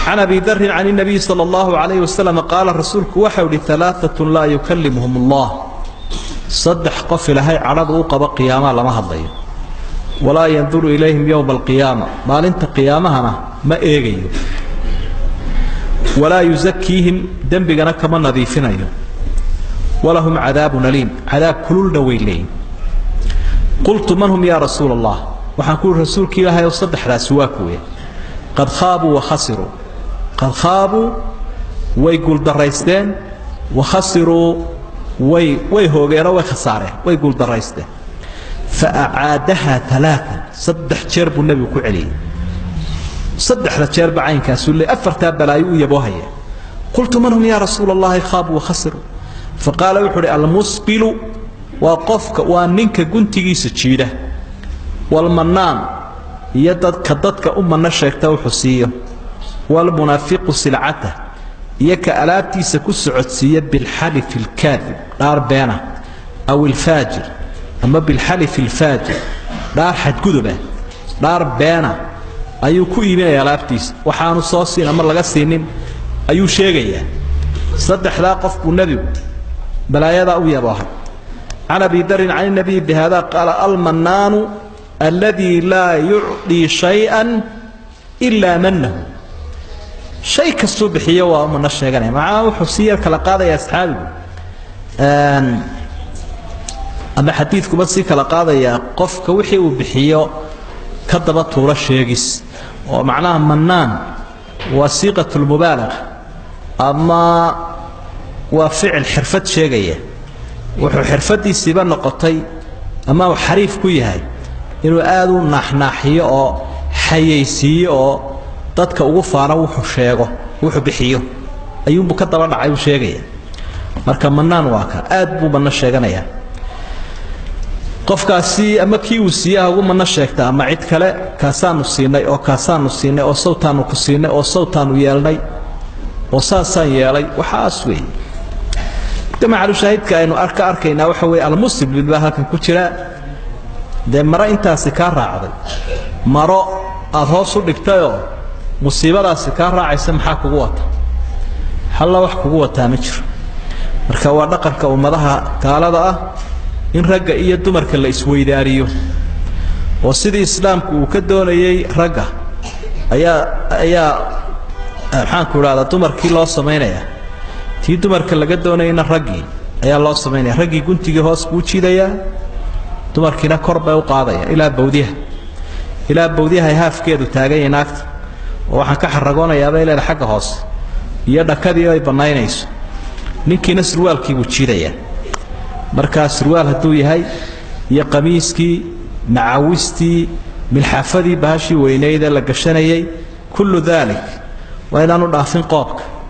عن أبي ذر عن النبي صلى الله عليه وسلم قال الرسول وحول 3 لا يكلمهم الله صدح قفل هاي عرضوا قبا قيامة لما هضي ولا ينظر إليهم يوم القيامة ما لنت قيامها ما إيغي ولا يزكيهم دنبغنا كما نظيفين ولهم عذاب أليم عذاب كل دويلين قلت من هم يا رسول الله وحنقول رسولك إلها يصدح راسواكوه قد خابوا وخسروا قد خابوا ويقول دريستين وخسروا ويهوغيرا ويخساره ويقول دريستين فأعادها 3 صدح جرب النبي كعلي صدح جرب عين كاسول لي أفرتها بلايو يبوهي قلت من هم يا رسول الله خابوا وخسروا فقال وحري المسبل وقفك وانك قنتي سجيده والمنان يدد كددك أمنا شيكتا وحسيه والمنافق سلعته يك ألاتي سكس عدسية بالحلف الكاذب دار بينه أو الفاجر أما بالحلف الفاجر دار حد قدبه دار بينه أيو كوينة يا لابتيس وحانو صاصين أمر لغا سينين أيو شيغية صدح لا قفك النبي بلا يدا أو يباها عن أبي ذر عن النبي بهذا قال المنان الذي لا يعطي شيئا إلا منه شيء كالصبحية ومن الشيغاني معه حسير كالقاضي يا أصحابي أما حديثكم بس كالقاضي يا قفك وحي وبحية كذبت طول الشيغيس ومعناها منان وصيغة المبالغة أما وفعل حرفة شيغية وحو حرفتي سيبان نقطي أما وحريف كويهاي إنه آدو نحناحيه أو حييسيه أو dadka ugu faana wuxuu sheego wuxuu bixiyo ayuu ka daba dhacay uu sheegay marka manaan waa ka aad buu bana sheeganaya qofkaasi ama kii uu siiyaa ugu mana sheegta ama cid kale kaasaanu siinay oo sawtaanu ku siinay oo sawtaanu yeelnay oo saasaan yeelay waxaas weey jamaaca shaahidka aynu arkayna waxa weey al-muslim bilbaa halkan ku jira mara intaasi ka raacday maro aad hoos u dhigtayo musiibadaasi ka raacaysa maxaa kugu wata halla wax kugu wata ma jiro marka waa dhaqanka ummadaha gaalada ah in ragga iyo dumarka la isweydaariyo oo sidii islaamku uu ka doonayay ragga ayaa waxaan ku raada dumarkii loo sameeynaya tii dumarka laga doonayna raggii ayaa loo sameeynaya raggii guntiga hoos ku jiidaya dumarkiina kor bay u qaadaya ilaa bawdiyaha ay haafkeedu taagan inaagta waxaan ka xaragoonayaa ilaa xagga hoos iyo dhakadii ay banaynayso ninkiina surwaalkii uu jiidaya marka surwaal haduu yahay iyo qamiiskii macawistii milxafadii baashii weyneeyda la gashanayay kullu dhalik wa inaanu dhaafin qoobka